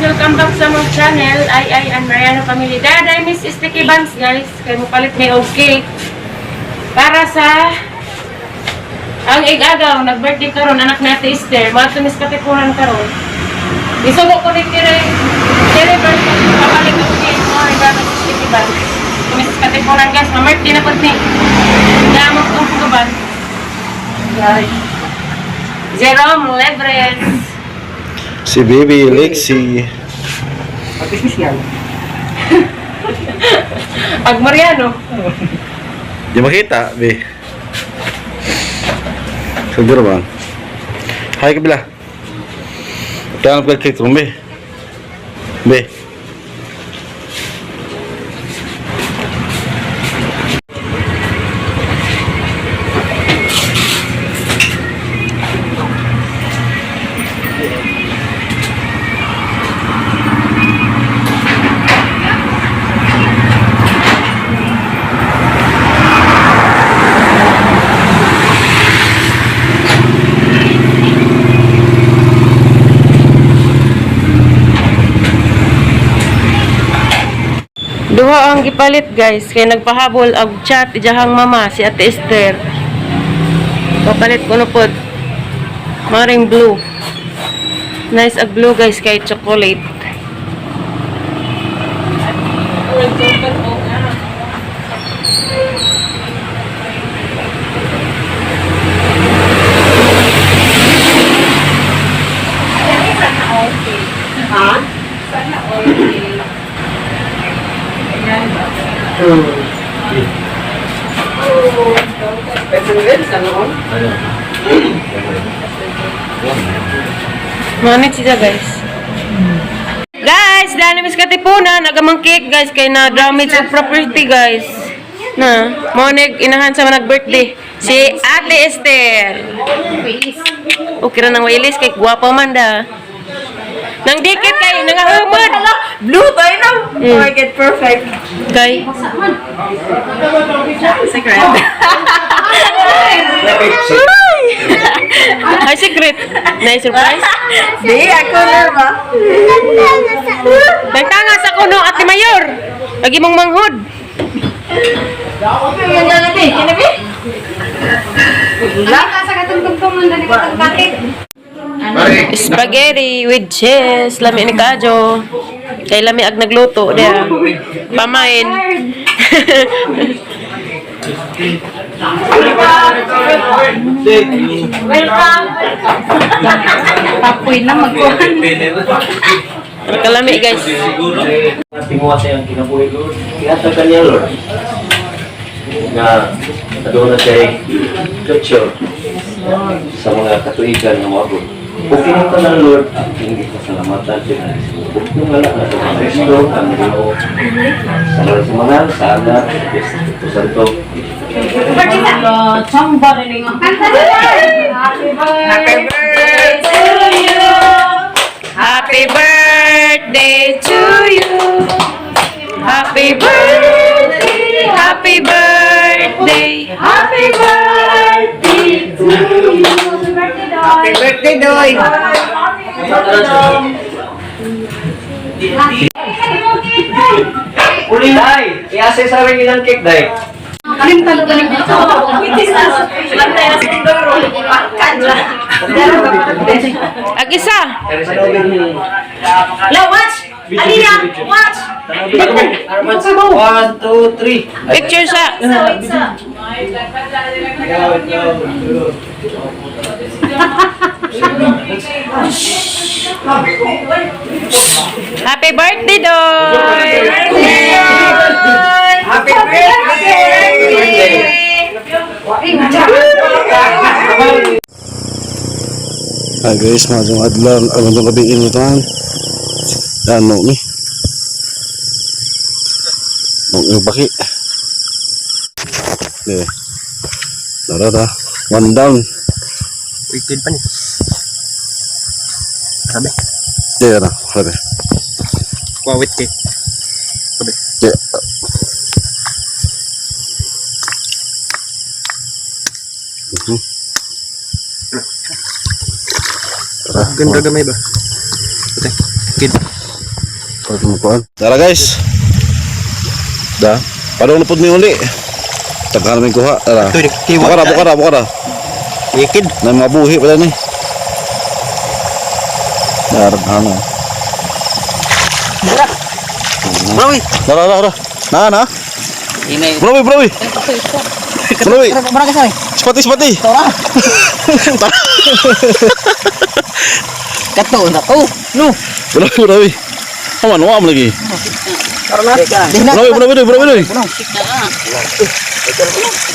welcome back sa mong channel. Ay and Mariano Family. Daday Miss Sticky Buns guys. Kaya mo palit may og cake. Para sa ang igagaw, nag-birthday karon anak ni Ate Esther. Mga tumis katipunan karon. Isugo ko ni Kire birthday. Papalit og cake mo ni Miss Sticky Buns. Tumis katipunan guys. Mamarty na po ni. Damok ang pugaban. Guys. Jerome Leverett. Si Baby Lexi. Artificial. Pag Mariano. Di makita, be. Siguro ba? Hai kabila. Jangan lupa klik be. Be. Duha ang gipalit guys, kay nagpahabol og chat ijahang mama si Ate Esther. Papalit ko no pod. Maring blue. Nice ag blue guys kay chocolate. Ha? Manit siya guys. Guys, dahil na katipunan, nagamang cake guys, kay na damage of property guys. Na, monig inahan sa manag birthday si Ate Esther. Okay ra nang wailis kay guwapo man da. Nang dikit kay nangahumod. Blue tayo na. Oh my God, perfect. Kay Secret. ay secret. Nice surprise. Di, ako na ba? Nagtanga sa kuno Ate Mayor. Lagi mong manghod. Yung ganabi, kinabi? Spaghetti with cheese. Lami ni Kajo. Kay lami ag nagluto dia. Pamain. Welcome. Tapoy na magkuhan. Kalami guys. Tinguha sa yung kinabuhi, Lord. Kinatagal niya, Lord. Na doon na siya culture sa mga katuigan ng mga Lord. Kung kinito na, Lord, ang hindi pasalamatan siya. Kung wala na sa mga Kristo, ang Ginoo, sa mga sumangal, sa anak, Espiritu Santo. Happy birthday to you. Happy birthday. Happy birthday. Happy birthday to you. Happy birthday, Doy. Uli, Day! I-assess sa rin ilang cake, Day. Agisa. Hello, watch! Alina, watch! 1, 2, 3. Picture sa. Happy birthday, Doy. Happy birthday! Guys, madong adlaw, madong gabi inutan. Dano ni. Nung baki. Okay. Darada. One down. Wicked pa niya. Sabi? Yeah, na. Sabi. Kuwawit cake. Sabi? Yeah. Ganda gamay ba? Okay. Kid. Pwede mo kuhan. Tara guys. Da. Padong napod mi uli. Taghan namin kuha. Tara. Bukara. Ikid. Na mga buhi pala ni. Dar ano. Bro, Tara. Na. ini. Bro. Bro Berapa sih? Sepati. Tora. Kato na to. No. Bro. Aman wam lagi. Karena Bro.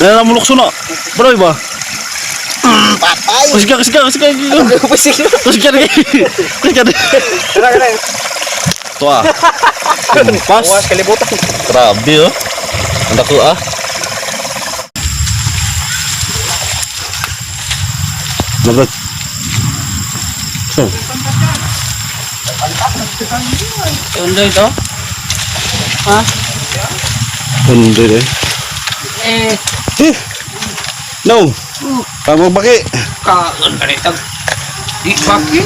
Na mulok suna. Bro ba? patay. Kasika. Tua. Pas. Kalibutan. Grabe oh. Ang dako ah. Labat. So, Undo itu. Hah? undo deh. No. Kamu pakai. Kaon kanitag. Di pagi.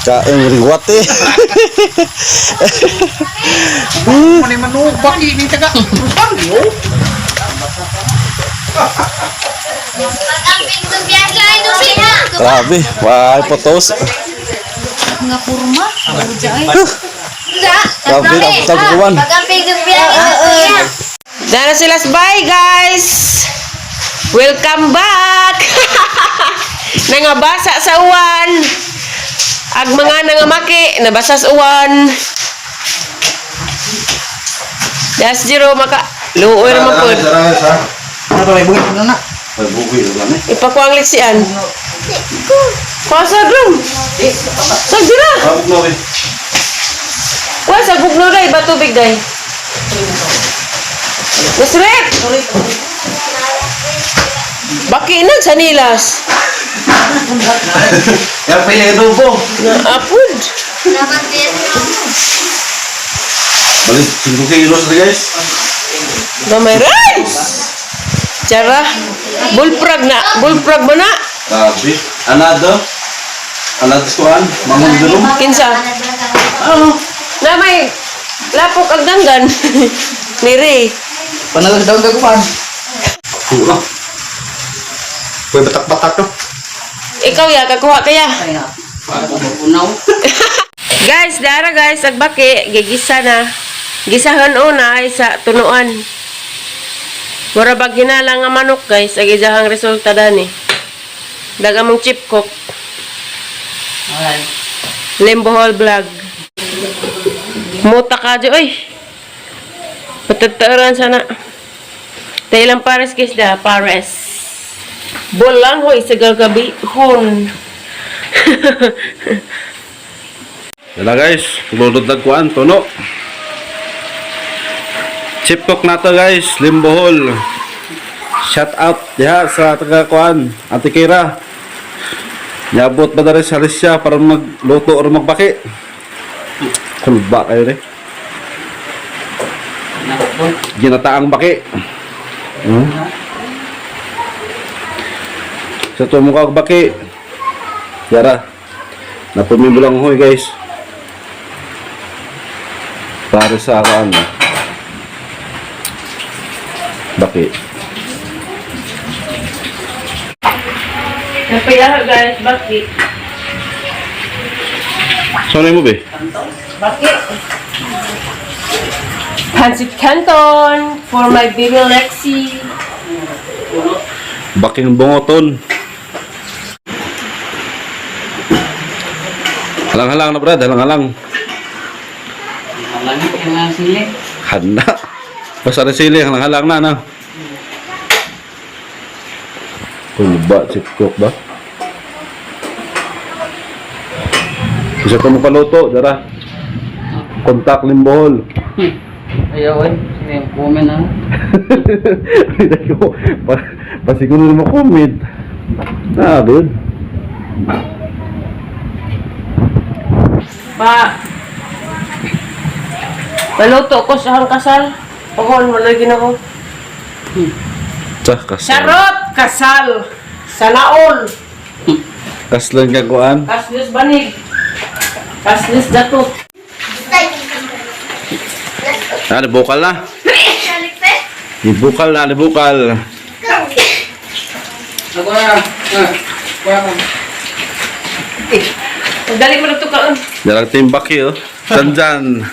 Kain riwat eh. Mana manubak ini taga. Pagi yo. Grabe. Wah, potos. Nga kurma. Grabe, tapos kuwan. Dara sila bye guys. Welcome back. Nangabasa sa uwan. Ag mga nangamaki nabasa sa uwan. Das jero maka luoy ra mapod. Ano ba ibugit na na? Ipakuang liksian. Pasa drum. Sa jira. Wa sa bugno day batubig day. Nasret. Baki na sa nilas. Yang paya itu po. Apud. Balik 5 kilos na guys. Gamay rice. Cara bullfrog ba na? Grabe. Anado kuan, mangun dulu. Kinsa? Na may lapok ang danggan. Nire. Panalag daw gagupan. Kuy batak-batak to. Ikaw ya kakuha kaya. Ay na. Unaw. Guys, dara guys, agbaki gigisa na. Gisahan una ay sa tunuan. Mura bag ginala nga manok guys, ag isahang resulta dani. Dagamong chip cook. Alright. Limbohol vlog. Muta ka dyan, oy. Patataran sana. Tailang pares kisda, pares. Bolang hoy, sa gagabi. Hon. Yala guys, lulod na kuan, tuno. Chip cook na to guys, Limbohol. Shout out diha sa taga kuan, Ate Kira. Nyabot ba na rin sa Alicia para magluto o magbaki? Kulba kayo rin. Ginataang baki. Sa tumukha baki. Yara. Napumimbo lang hoy guys. Para sa ano. Baki. Napila guys, baki. Saan mo be? Baki. Pancit Canton for my baby Lexi. Baking bungoton. Halang-halang na brad, halang-halang. Langit yang sili. Handa. Basta na sili, halang-halang na na. Kulba, chip cook ba? Isa ka mo paluto, dara. Kontak Limbohol. Ayaw eh. Sige, comment na. Pasiguro mo comment. Good. Paluto ko sa hangkasal. Pagol, wala ginako. Kasal. Charot! Kasal! Sanaol! Kaslan ka kuan. Kaslis banig! Kaslis dato! Bukal na. Ibukal na, ibukal. Ako na. Kuha ka. Dali mo nagtukaan. Dalang timbaki, oh. Sanjan.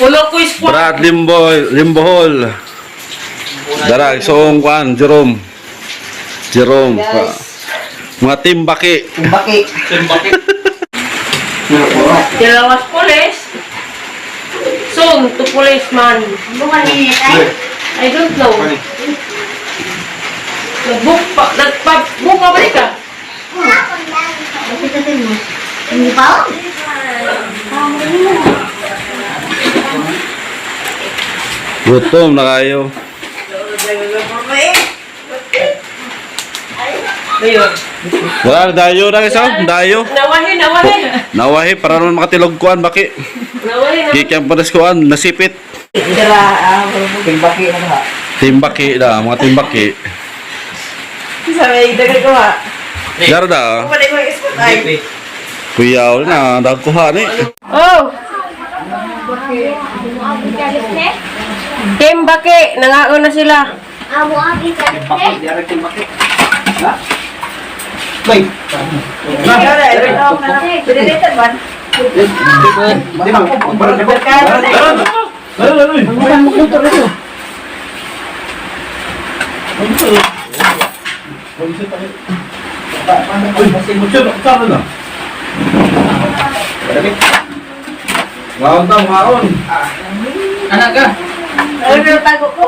Ulo ko is Brad Limbohol. Darag, soong kwan, Jerome. Mga timbaki. Tumbaki. Dalawas pulis. Soon to policeman. Bukan ini, tay. I don't know. Nagpa-book pa balik ka? Kita temu. Ini bau? Gutom na kayo. Ayun. Wala, dayo na kayo. Dayo. Nawahi. Nawahi, para naman makatilog kuan, baki. Nawahi. Kikiyang panas kuan, nasipit. Tumbaki na ha. Timbaki na, mga timbaki. Sabi, dagal ko ha. Dara da. Kumali ko yung spot ay. Kuyaw na, dagkuha ni. Oh! Team Baki, nangaon na sila. Amo abi kalit Tumbaki, diara tumbaki. Ha? Bay. Di ba? Bukan motor itu. Masih muncul sama na. Ngaon. Anak ka? Ano yung tago ko?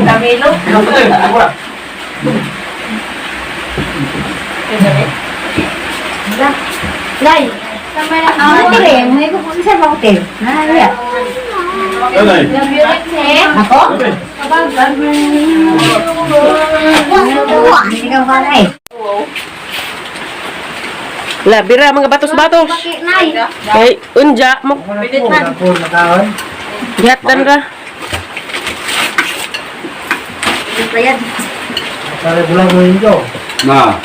Camilo. Lai. Amo tire, mo ko pun sa hotel. Na ya. Ako? Ini kau kalai. Labira, mga batos-batos. Pakai nai. Ay, unja mo. Gatan ka. Bayad. Na.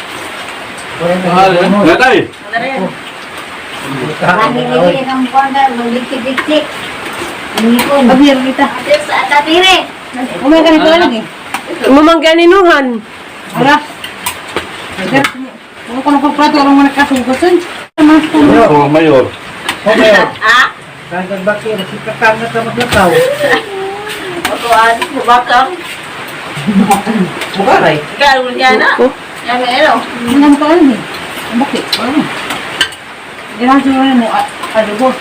Gatay. Lagi ini kamu konda dikit-dikit. Ini pun. Biar kita. Terus ada tire. Umaga nito lagi. Umamangganinuhan. Ara. Ano ko nagpaprato ang mga kasungkusun? Oh, mayor. Kagad baki, nakikakang na maglakaw. Matuan, mubakang. Bukaray. Gano'n niya na. Yan na ero. Minum ka lang eh. Bakit? Dirasa mo adugo.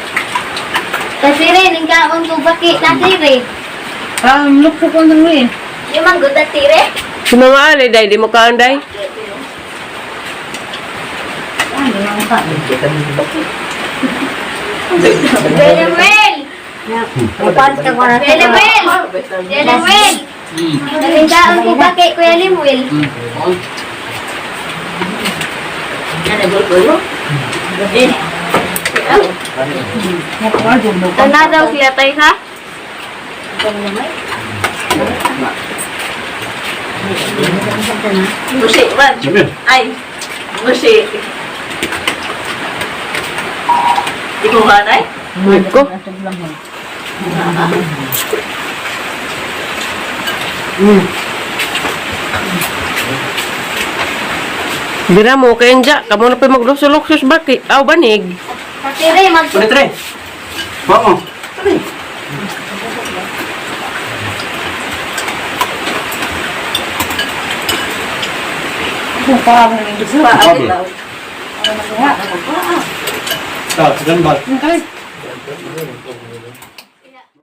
Tasire, ningka ang tubaki na tire. Look ko kung ano eh. Yung manggut na tire. Si Mama Ali, day, di mo kaanday. Ano yung ka? Kita mo baki. Belemel! Upan ka ko na. Belemel! Belemel! Ningka ang tubaki, Kuya Limwil. Tanda daw siya tayo ha? Musik, man. Ay, musik. Ikuhan ay? Ko. Dira mo kay Enja, kamo na pa magluso-luksos baki. Aw banig. Tire, Tre. Vamos. Tá, tirando bate.